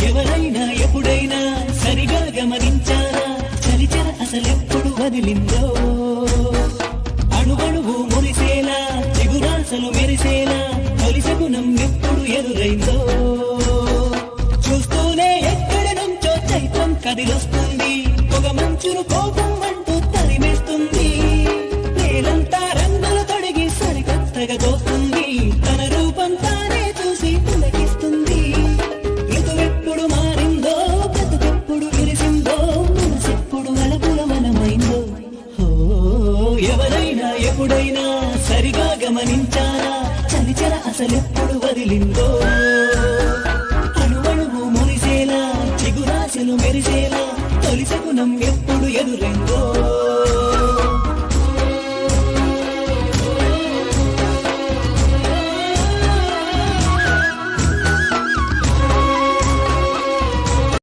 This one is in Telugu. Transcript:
ఎవరైనా ఎప్పుడైనా సరిగా గమనించారా చలిచర అసలెప్పుడు వదిలిందో అణువణువు మురిసేలా చిగురాసలు మెరిసేలా తొలి శకునం ఎప్పుడు ఎదురైందో చూస్తూనే ఎక్కడి నుంచో చైత్రం కదిలొస్తుంది పొగ మంచును కోపం అంటూ తరిమేస్తుంది నేలంతా రంగులు తొడిగి సరికొత్తగా తోస్తుంది తన రూపం తానే చూసి పులకిస్తుంది ఋతువెప్పుడు మారిందో బ్రతుకెప్పుడు విరిసిందో మనసెప్పుడు అలపుల మనమైందో ఎవరైనా ఎప్పుడైనా సరిగా గమనించారా చలిచర అసలెప్పుడు వదిలిందో అణువణువు మురిసేలా చిగురాశలు మెరిసేలా తొలి శకునం ఎప్పుడు ఎదురైందో